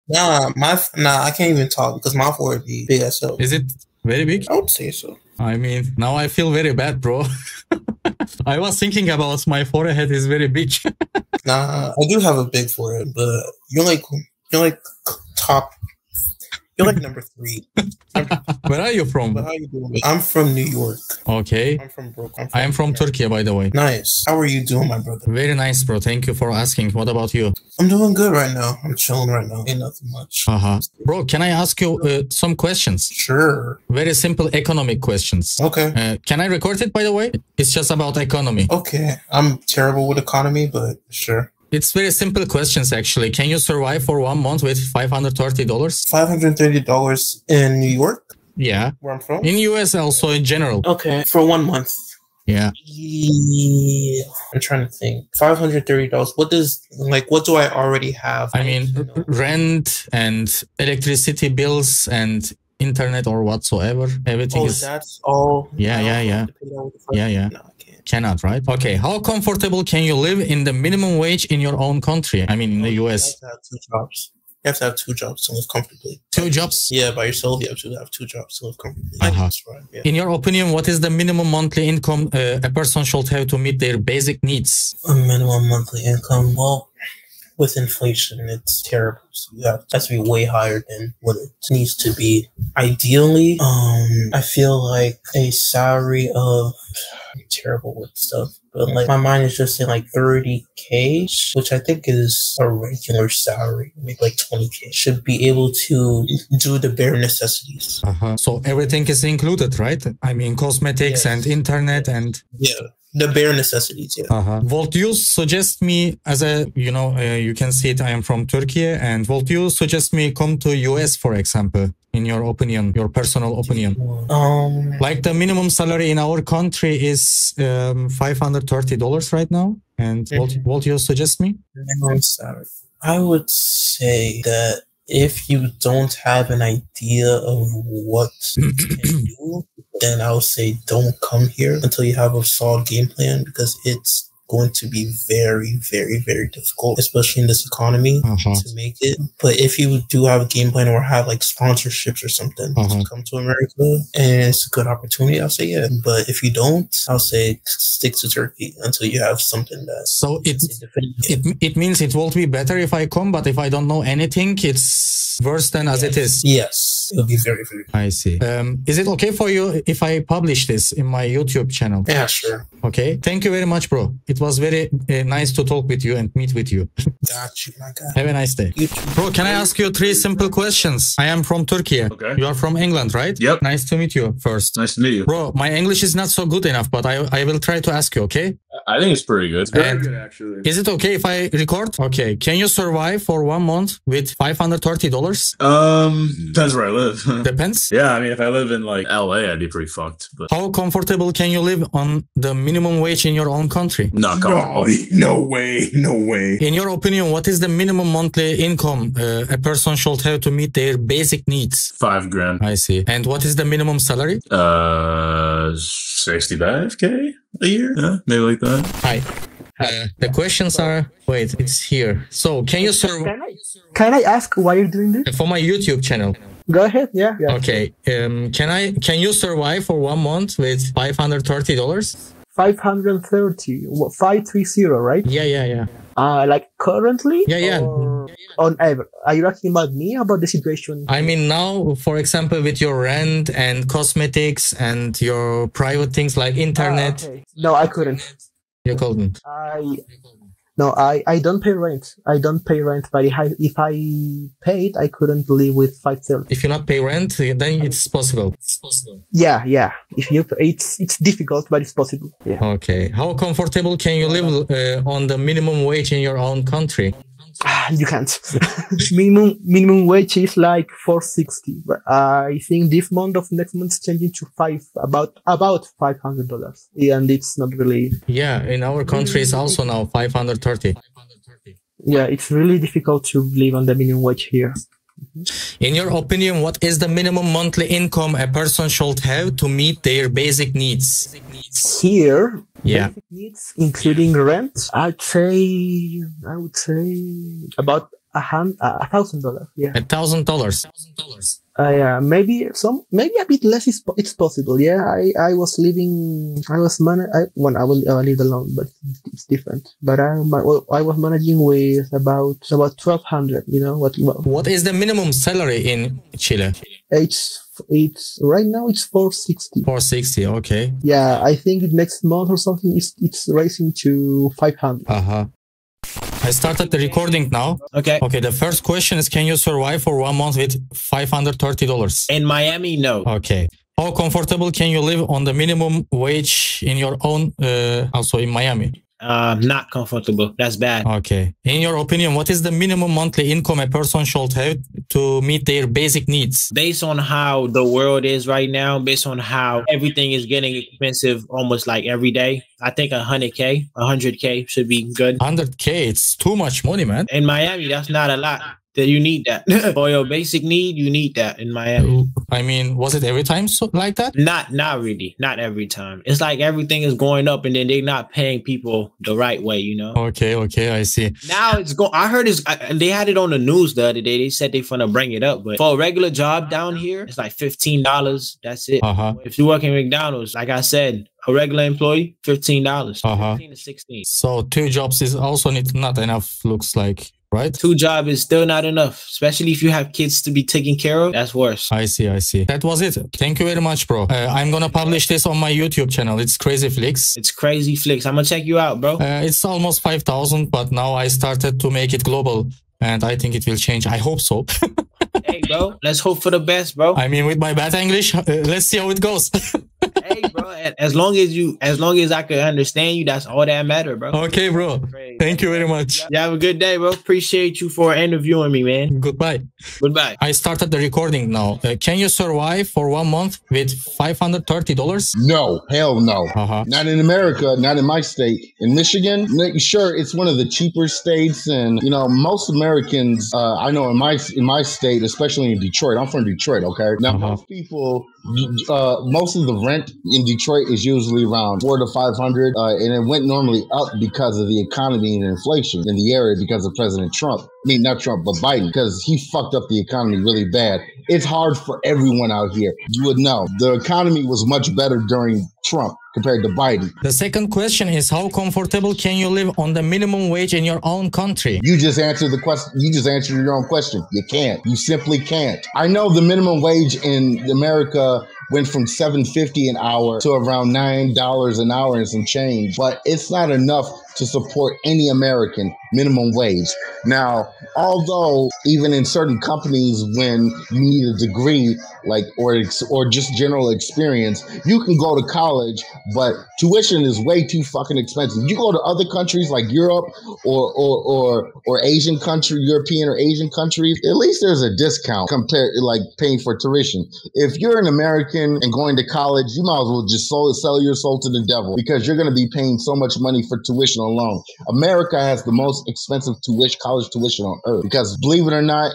Nah, I can't even talk because my forehead be big as hell. Is it very big? I would say so. I mean, now I feel very bad, bro. I was thinking about my forehead is very big. Nah, I do have a big forehead, but you're like top. You're like number 3. Where are you from? But how you doing? I'm from New York. Okay. I'm from Brooklyn. I am from Turkey, by the way. Nice. How are you doing, my brother? Very nice, bro. Thank you for asking. What about you? I'm doing good right now. I'm chilling right now. Ain't nothing much. Bro, can I ask you some questions? Sure. Very simple economic questions. Okay. Can I record it, by the way? It's just about economy. Okay. I'm terrible with economy, but sure. It's very simple questions, actually. Can you survive for 1 month with $530? $530 in New York? Yeah. Where I'm from? In US also in general. Okay. For 1 month. Yeah. I'm trying to think. $530. What do I already have? I mean, rent and electricity bills and internet or whatsoever. Everything is... that's all? Yeah. No, I can't. Cannot, right? Okay. How comfortable can you live in the minimum wage in your own country? I mean, in the US. You have to have 2 jobs. You have to have 2 jobs to live comfortably. 2 jobs? Yeah, by yourself, you have to have 2 jobs to live comfortably. That's right. Yeah. In your opinion, what is the minimum monthly income a person should have to meet their basic needs? A minimum monthly income? Well, with inflation, it's terrible. So it has to be way higher than what it needs to be. Ideally, I feel like a salary of... I'm terrible with stuff, but like my mind is just in like 30K, which I think is a regular salary, maybe like 20K. Should be able to do the bare necessities. So everything is included, right? I mean, cosmetics and internet and... Yeah. The bare necessities, yeah. Would you suggest me as a, you can see it, I am from Turkey, and would you suggest me come to US, for example, in your opinion, your personal opinion? Like the minimum salary in our country is $530 right now, and would you suggest me? Minimum salary. I would say that if you don't have an idea of what you can do, then I would say don't come here until you have a solid game plan, because it's going to be very, very, very difficult, especially in this economy, to make it. But if you do have a game plan or have like sponsorships or something to come to America and it's a good opportunity, I'll say yeah. But if you don't, I'll say stick to Turkey until you have something that... So it means it will be better if I come, but if I don't know anything, it's worse than as it is. Yes, it'll be very, very... I see. Is it okay for you if I publish this in my YouTube channel? Yeah, sure. Okay. Thank you very much, bro. It was very nice to talk with you and meet with you. Got you, my guy. Have a nice day. Bro, can I ask you 3 simple questions? I am from Turkey. Okay. You are from England, right? Yep. Nice to meet you first. Nice to meet you. Bro, my English is not so good enough, but I will try to ask you, okay? I think it's pretty good. It's very good, actually. Is it okay if I record? Okay. Can you survive for 1 month with $530? Depends where I live. Depends? Yeah, I mean, if I live in like LA, I'd be pretty fucked. But how comfortable can you live on the minimum wage in your own country? No way. In your opinion, what is the minimum monthly income a person should have to meet their basic needs? $5,000. I see. And what is the minimum salary? 65K a year. Yeah, maybe like that. Hi. The questions are... Wait, it's here. So, can you survive... Can I ask why you're doing this? For my YouTube channel. Go ahead, yeah. Okay. Can you survive for 1 month with $530? 530, 530, right? Yeah. Like currently? Yeah. On average. Are you asking about me, about the situation? I mean now, for example, with your rent and cosmetics and your private things like internet. Okay. No, I couldn't. You couldn't? I don't pay rent. But if I paid, I couldn't live with 530. If you not pay rent, then it's possible. Yeah. If you, it's difficult, but it's possible. Yeah. Okay. How comfortable can you live on the minimum wage in your own country? You can't. minimum wage is like $460. But I think this month of next month changing to about $500. And it's not really. Yeah, in our country it's also now 530. Yeah, it's really difficult to live on the minimum wage here. In your opinion, what is the minimum monthly income a person should have to meet their basic needs? Here, yeah, basic needs, including rent, I would say about $1,000. Yeah. $1,000. Yeah, maybe a bit less. It's possible. Yeah, I was when I lived alone, but it's different. But I was managing with about 1,200. You know what is the minimum salary in Chile? It's right now it's 460. 460. Okay. Yeah, I think next month or something it's raising to 500. I started the recording now. Okay. The first question is, can you survive for 1 month with $530? In Miami, no. Okay. How comfortable can you live on the minimum wage in your own, also in Miami? Not comfortable. That's bad. Okay. In your opinion, what is the minimum monthly income a person should have to meet their basic needs? Based on how the world is right now, based on how everything is getting expensive almost like every day, I think $100K should be good. $100K, it's too much money, man. In Miami, that's not a lot. You need that. For your basic need, you need that in Miami. I mean, was it every time like that? Not really. Not every time. It's like everything is going up and then they're not paying people the right way, you know? Okay, I see. Now it's going, I heard they had it on the news the other day. They said they're going to bring it up. But for a regular job down here, it's like $15. That's it. If you work in McDonald's, like I said, a regular employee, $15. 15 to 16. So 2 jobs is also not enough, looks like. Right? 2 jobs is still not enough, especially if you have kids to be taken care of. That's worse. I see. That was it. Thank you very much, bro. I'm gonna publish this on my YouTube channel. It's Crazy Flicks. It's Crazy Flicks. I'm gonna check you out, bro. It's almost 5,000, but now I started to make it global, and I think it will change. I hope so. Hey, bro. Let's hope for the best, bro. I mean, with my bad English, let's see how it goes. Hey, bro. As long as I can understand you, that's all that matters, bro. Okay, bro. Thank you very much. You have a good day, bro. Appreciate you for interviewing me, man. Goodbye. I started the recording now. Can you survive for 1 month with $530? No, hell no. Not in America, not in my state. In Michigan, sure, it's one of the cheaper states, and most Americans, I know in my state, especially in Detroit. I'm from Detroit, okay? Now, most people, most of the rent in Detroit is usually around $400 to $500, and it went normally up because of the economy and inflation in the area because of President Trump. I mean, not Trump, but Biden, because he fucked up the economy really bad. It's hard for everyone out here. You would know. The economy was much better during Trump compared to Biden. The second question is, how comfortable can you live on the minimum wage in your own country? You just answered the question. You just answered your own question. You can't. You simply can't. I know the minimum wage in America went from $7.50 an hour to around $9 an hour and some change, but it's not enough to support any American minimum wage. Now, although even in certain companies, when you need a degree, like or just general experience, you can go to college, but tuition is way too fucking expensive. You go to other countries like Europe or Asian country, European or Asian countries, at least there's a discount compared like paying for tuition. If you're an American and going to college, you might as well just sell your soul to the devil, because you're going to be paying so much money for tuition alone. America has the most expensive college tuition on earth, because believe it or not,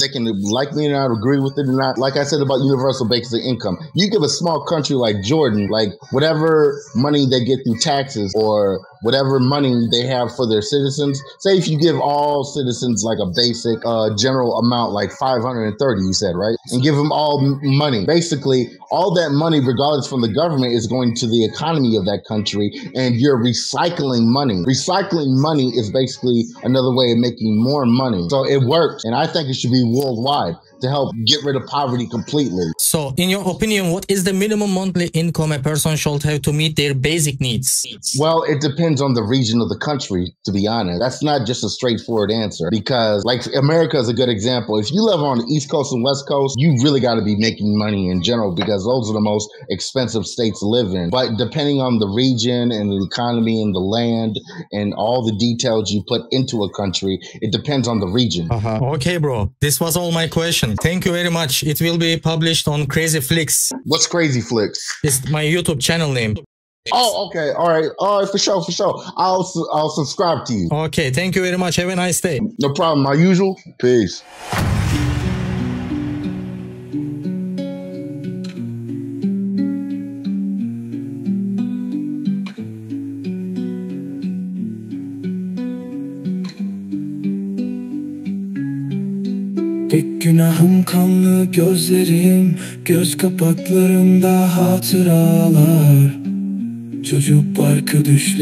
they can like me or not, agree with it or not. Like I said about universal basic income, you give a small country like Jordan, like whatever money they get through taxes or whatever money they have for their citizens. Say if you give all citizens like a basic general amount, like 530, you said, right? And give them all money. Basically, all that money, regardless from the government, is going to the economy of that country, and you're recycling money. Recycling money is basically another way of making more money. So it works, and I think it should be worldwide to help get rid of poverty completely. So, in your opinion, what is the minimum monthly income a person should have to meet their basic needs? Well, it depends on the region of the country, to be honest. That's not just a straightforward answer, because like America is a good example. If you live on the East Coast and West Coast, you really got to be making money in general, because those are the most expensive states to live in. But depending on the region and the economy and the land and all the details you put into a country, it depends on the region. Okay, bro. This was all my question. Thank you very much. It will be published on Crazy Flicks. What's Crazy Flicks? It's my YouTube channel name. Oh, okay. All right, for sure. I'll subscribe to you. Okay, thank you very much. Have a nice day. No problem. My usual. Peace. günahım kanlı gözlerim, göz kapaklarımda hatıralar. Çocuk parkı düşleri